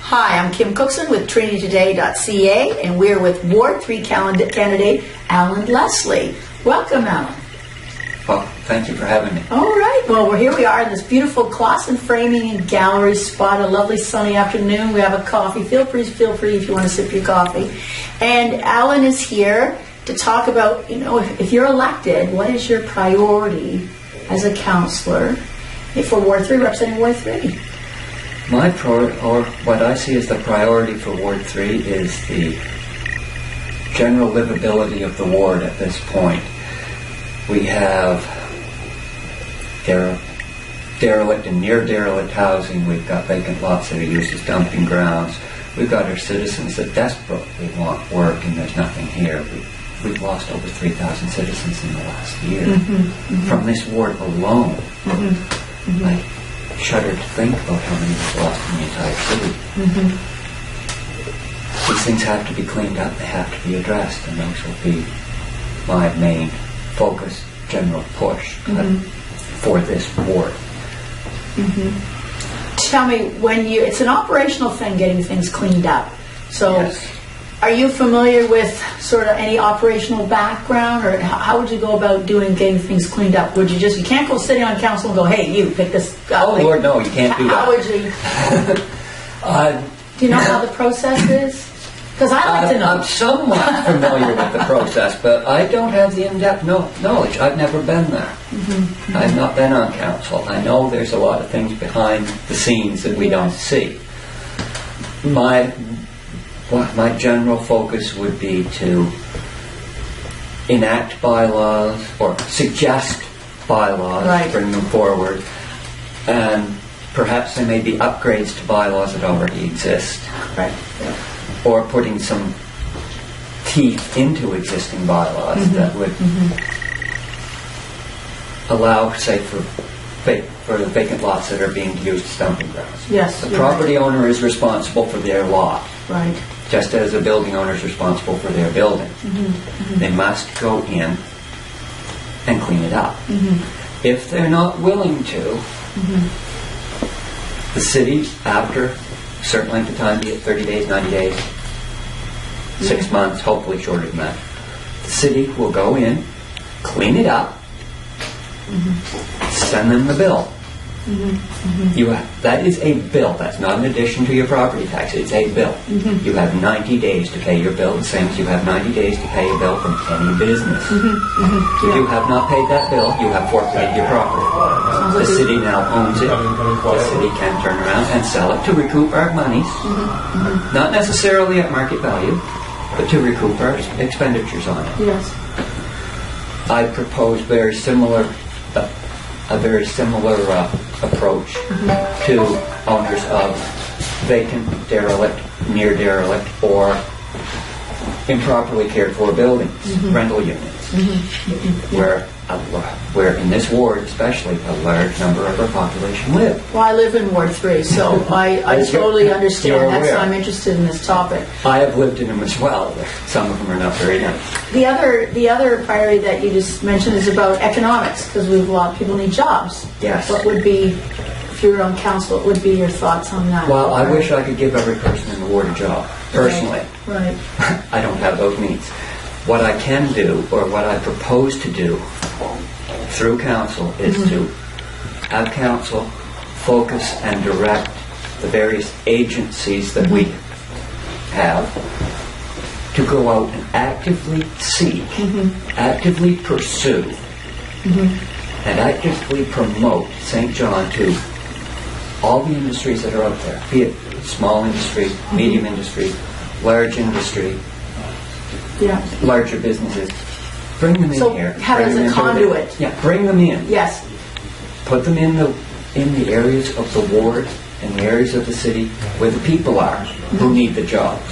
Hi, I'm Kim Cookson with TrinityToday.ca, and we're with Ward 3 candidate Alan Leslie. Welcome, Alan. Well, thank you for having me. All right. Well, here we are in this beautiful Cookson framing and gallery spot. A lovely sunny afternoon. We have a coffee. Feel free if you want to sip your coffee. And Alan is here to talk about, if you're elected, what is your priority as a councillor for Ward 3, representing Ward 3? What I see as the priority for Ward 3 is the general livability of the ward at this point. We have derelict and near derelict housing. We've got vacant lots that are used as dumping grounds. We've got our citizens that desperately want work, and there's nothing here. We've lost over 3,000 citizens in the last year from this ward alone. I shudder to think about how many we've lost in the entire city. These things have to be cleaned up. They have to be addressed, and those will be my main focus, general push for this ward. Tell me, it's an operational thing getting things cleaned up. So, yes. Are you familiar with sort of any operational background, or how would you go about getting things cleaned up? You can't go sitting on council and go, hey, you pick this up. Oh, Lord, no, you can't do that. How would you? Do you know how the process is? Because I'd like to know. I'm somewhat familiar with the process, but I don't have the in-depth knowledge. I've never been there. I've not been on council. I know there's a lot of things behind the scenes that we don't see. My general focus would be to enact bylaws or suggest bylaws, bring them forward, and perhaps there may be upgrades to bylaws that already exist. Or putting some teeth into existing bylaws that would allow, say, for the vacant lots that are being used as dumping grounds. Yes, the property owner is responsible for their lot, just as a building owner is responsible for their building. They must go in and clean it up. If they're not willing to, the city, after a certain length of time, be it 30 days, 90 days, 6 months, hopefully shorter than that, the city will go in, clean it up, send them the bill. That is a bill. That's not an addition to your property tax. It's a bill. You have 90 days to pay your bill, the same as you have 90 days to pay a bill from any business. If you have not paid that bill, you have forfeited your property. The city now owns it. The city can turn around and sell it to recoup our monies, not necessarily at market value, but to recoup our expenditures on it. Yes. I propose a very similar approach to owners of vacant, derelict, near derelict, or improperly cared for buildings, rental units, where in this ward especially a large number of our population live. Well, I live in Ward 3, so I totally understand. That's why I'm interested in this topic. I have lived in them as well. Some of them are not very nice. The other priority that you just mentioned is about economics, because a lot of people need jobs. Yes. What would be, if you were on council, what would be your thoughts on that? Well, I wish I could give every person in the ward a job, personally. Right. I don't have those needs. What I can do, or what I propose to do through council, is to have council focus and direct the various agencies that we have to go out and actively seek, actively pursue, and actively promote St. John to all the industries that are out there, be it small industry, medium industry, large industry, larger businesses. Bring them in here. Have it as a conduit. Bring them in. Yes. Put them in the areas of the ward and the areas of the city where the people are who need the jobs.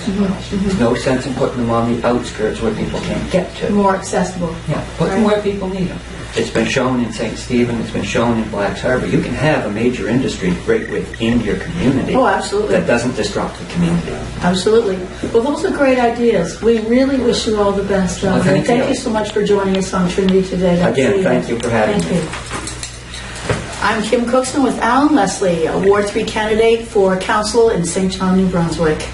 There's no sense in putting them on the outskirts where people can't get to. More accessible. Put them where people need them. It's been shown in St. Stephen, it's been shown in Blacks Harbor. You can have a major industry right within your community. Oh, absolutely. That doesn't disrupt the community. Absolutely. Well, those are great ideas. We really wish you all the best. Well, thank you so much for joining us on Trinity Today. Again, thank you for having me. Thank you. I'm Kim Cookson with Alan Leslie, a Ward 3 candidate for council in St. John, New Brunswick.